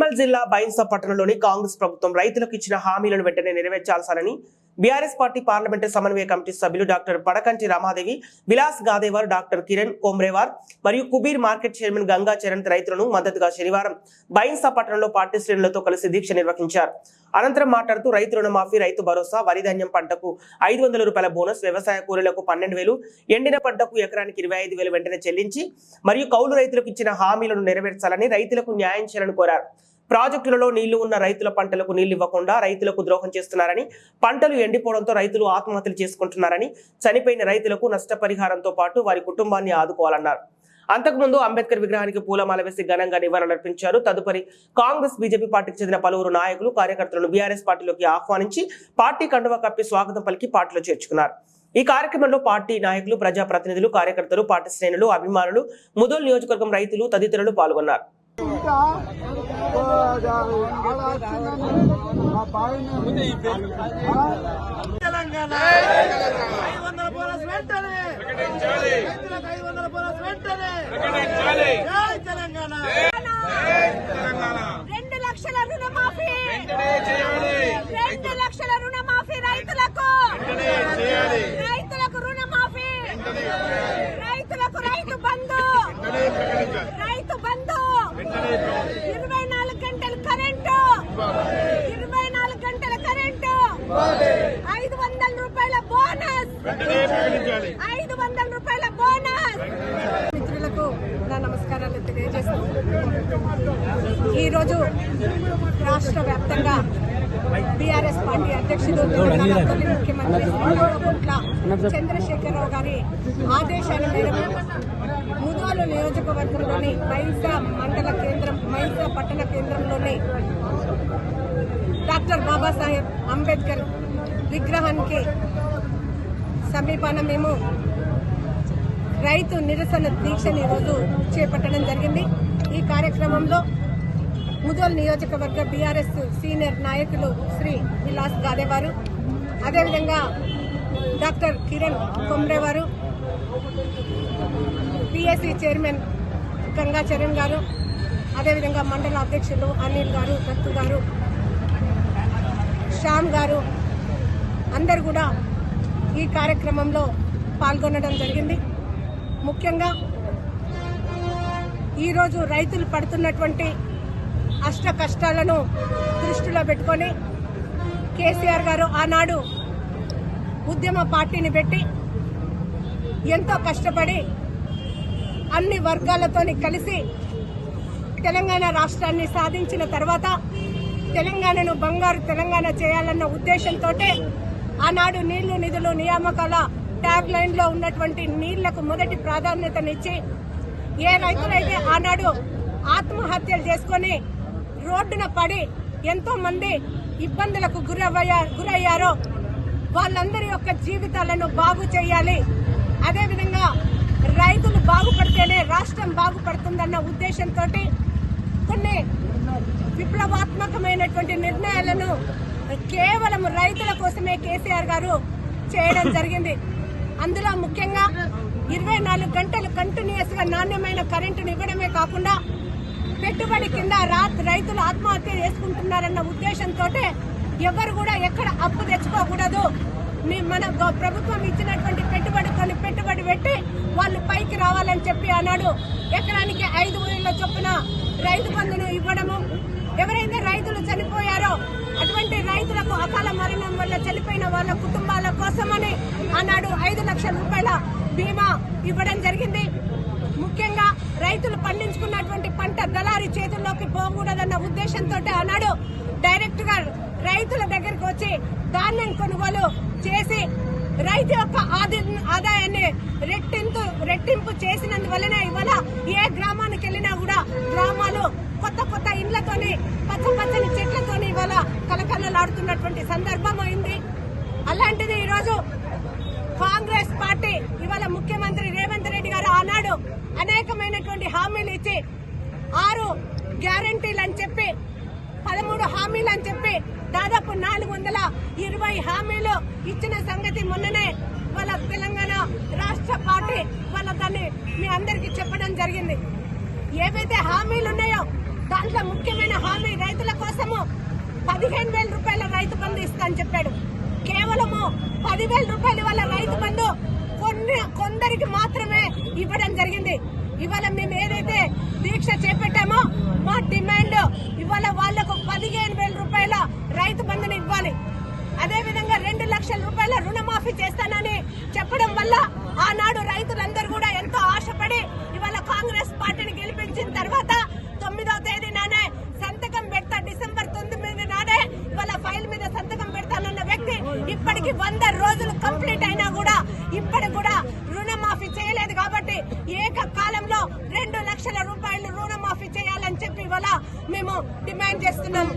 నిర్మల్ జిల్లా బైన్సా పట్టణంలోని కాంగ్రెస్ ప్రభుత్వం రైతులకు ఇచ్చిన హామీలను వెంటనే నెరవేర్చాల్సానని బీఆర్ఎస్ పార్టీ పార్లమెంటరీ సమన్వయ కమిటీ సభ్యులు డాక్టర్ పడకంటి రామాదేవి, విలాస్ గాదేవార్, డాక్టర్ కిరణ్ కోమ్రేవార్ మరియు కుబీర్ మార్కెట్ చైర్మన్ గంగా చరణ్ రైతులను మద్దతుగా శనివారం బైన్సా పట్టణంలో పార్టీ శ్రేణులతో కలిసి దీక్ష నిర్వహించారు. అనంతరం మాట్లాడుతూ రైతు రుణమాఫీ, రైతు భరోసా, వరి ధాన్యం పంటకు 500 రూపాయల బోనస్, వ్యవసాయ కూలీలకు 12,000, ఎండిన పంటకు ఎకరానికి 25,000 వెంటనే చెల్లించి మరియు కౌలు రైతులకు ఇచ్చిన హామీలను నెరవేర్చాలని, రైతులకు న్యాయం చేయాలని కోరారు. ప్రాజెక్టులలో నీళ్లు ఉన్న రైతుల పంటలకు నీళ్లు ఇవ్వకుండా రైతులకు ద్రోహం చేస్తున్నారని, పంటలు ఎండిపోవడంతో రైతులు ఆత్మహత్యలు చేసుకుంటున్నారని, చనిపోయిన రైతులకు నష్టపరిహారంతో పాటు వారి కుటుంబాన్ని ఆదుకోవాలన్నారు. అంతకుముందు అంబేద్కర్ విగ్రహానికి పూలమాల వేసి ఘనంగా నివాళులర్పించారు. తదుపరి కాంగ్రెస్, బీజేపీ పార్టీకి చెందిన పలువురు నాయకులు, కార్యకర్తలను బీఆర్ఎస్ పార్టీలోకి ఆహ్వానించి పార్టీ కండువా కప్పి స్వాగతం పలికి పార్టీలో చేర్చుకున్నారు. ఈ కార్యక్రమంలో పార్టీ నాయకులు, ప్రజాప్రతినిధులు, కార్యకర్తలు, పార్టీ శ్రేణులు, అభిమానులు, ముదోల్ నియోజకవర్గం రైతులు తదితరులు పాల్గొన్నారు. రైతు బంధు 24 గంటల కరెంటు, 24 గంటల కరెంటు, 500 రూపాయల బోనస్, 500 రూపాయల బోనస్. మిత్రులకు నా నమస్కారాలు తెలియజేస్తూ, ఈరోజు రాష్ట్ర వ్యాప్తంగా బీఆర్ఎస్ పార్టీ అధ్యక్షుడు, ముఖ్యమంత్రి చంద్రశేఖరరావు గారి ఆదేశాల మేరకు ముదోలు నియోజకవర్గంలోని బైన్సా మండల కేంద్రం, బైన్సా పట్టణ కేంద్రంలోని డాక్టర్ బాబాసాహెబ్ అంబేద్కర్ విగ్రహానికి సమీపాన మేము రైతు నిరసన దీక్షని ఈరోజు చేపట్టడం జరిగింది. ఈ కార్యక్రమంలో ముదోల్ నియోజకవర్గ బీఆర్ఎస్ సీనియర్ నాయకులు శ్రీ విలాస్ గాదేవారు, అదేవిధంగా డాక్టర్ కిరణ్ కోమ్రేవారు, పిఎస్సి చైర్మన్ గంగా చరణ్ గారు, అదేవిధంగా మండల అధ్యక్షులు అనిల్ గారు, దత్తు గారు, శ్యామ్ గారు అందరు కూడా ఈ కార్యక్రమంలో పాల్గొనడం జరిగింది. ముఖ్యంగా ఈరోజు రైతులు పడుతున్నటువంటి అష్ట కష్టాలను దృష్టిలో పెట్టుకొని కేసీఆర్ గారు ఆనాడు ఉద్యమ పార్టీని పెట్టి ఎంతో కష్టపడి అన్ని వర్గాలతోని కలిసి తెలంగాణ రాష్ట్రాన్ని సాధించిన తర్వాత తెలంగాణను బంగారు తెలంగాణ చేయాలన్న ఉద్దేశంతో ఆనాడు నీళ్లు, నిధులు, నియామకాల ట్యాగ్ లైన్ లో ఉన్నటువంటి నీళ్లకు మొదటి ప్రాధాన్యతనిచ్చి ఏ రైతులైతే ఆనాడు ఆత్మహత్యలు చేసుకుని రోడ్డున పడి ఎంతో మంది ఇబ్బందులకు గురయ్యారో వాళ్ళందరి యొక్క జీవితాలను బాగు చేయాలి, అదేవిధంగా రైతులు బాగుపడితేనే రాష్ట్రం బాగుపడుతుందన్న ఉద్దేశంతో కొన్ని విప్లవాత్మకమైనటువంటి నిర్ణయాలను కేవలం రైతుల కోసమే కేసీఆర్ గారు చేయడం జరిగింది. అందులో ముఖ్యంగా 24 గంటలు కంటిన్యూస్ గా నాణ్యమైన కరెంటును ఇవ్వడమే కాకుండా పెట్టుబడి కింద రైతులు ఆత్మహత్య చేసుకుంటున్నారన్న ఉద్దేశంతో ఎవరు కూడా ఎక్కడ అప్పు తెచ్చుకోకూడదు, మన ప్రభుత్వం ఇచ్చినటువంటి పెట్టుబడి పెట్టి వాళ్ళు పైకి రావాలని చెప్పి అన్నాడు. ఎకరానికి 5,000 చొప్పున రైతు బంధును ఇవ్వడము, ఎవరైతే రైతులు చనిపోయారో అటువంటి రైతులకు అకాల మరణం వల్ల చనిపోయిన వాళ్ళ కుటుంబాల కోసమని ఆనాడు 5 లక్షల రూపాయల బీమా ఇవ్వడం జరిగింది. ముఖ్యంగా రైతులు పండించుకున్నటువంటి పంట దళారీ చేతుల్లోకి పోకూడదన్న ఉద్దేశంతో ఆనాడు డైరెక్ట్ గా రైతుల దగ్గరికి వచ్చి ధాన్యం కొనుగోలు చేసి రైతు యొక్క ఆదాయాన్ని రెట్టింపు చేసినందువల్లనే ఇవాళ ఏ గ్రామానికి వెళ్ళినా కూడా గ్రామాలు కొత్త ఇండ్లతోని, పచ్చని చెట్లతోని ఇవాళ కలకలలాడుతున్నటువంటి సందర్భం అయింది. అలాంటిది ఈరోజు కాంగ్రెస్ పార్టీ ఇవాళ ముఖ్యమంత్రి రేవంత్ రెడ్డి గారు ఆనాడు అనేకమైనటువంటి హామీలు ఇచ్చి 6 గ్యారంటీలు అని చెప్పి 13 హామీలు అని చెప్పి దాదాపు 420 హామీలు ఇచ్చిన సంగతి మొన్ననే వాళ్ళ తెలంగాణ రాష్ట్ర పార్టీ వాళ్ళ దాన్ని మీ అందరికీ చెప్పడం జరిగింది. ఏవైతే హామీలు ఉన్నాయో దాంట్లో ముఖ్యమైన హామీ రైతుల కోసము 15,000 రూపాయల రైతు బంధు ఇస్తా అని చెప్పాడు. కేవలము 10,000 రూపాయలు వాళ్ళ రైతు బంధు కొందరికి మాత్రమే ఇవ్వడం జరిగింది. ఇవాళ మేము ఏదైతే దీక్ష చేపట్టామో మా డిమాండ్ ఇవాళ వాళ్లకు 15,000 రూపాయల రైతు బంధుని ఇవ్వాలి. అదే విధంగా 2 లక్షల రూపాయల రుణమాఫీ చేస్తానని చెప్పడం వల్ల ఆనాడు రైతులందరూ కూడా ఎంతో ఆశపడి ఇవాళ కాంగ్రెస్ పార్టీని గెలిపించిన తర్వాత 9వ తేదీ నాడే సంతకం పెడతా, డిసెంబర్ 9 నాడే ఇవాళ ఫైల్ మీద సంతకం పెడతానన్న వ్యక్తి ఇప్పటికి 100 రోజులు కంప్లీట్ అయినా కూడా ఇప్పటికి కూడా రుణమాఫీ చేయలేదు. కాబట్టి ఏకకాలంలో 2 లక్షల రూపాయలు రుణమాఫీ చేయాలని చెప్పి ఇవాళ మేము డిమాండ్ చేస్తున్నాము.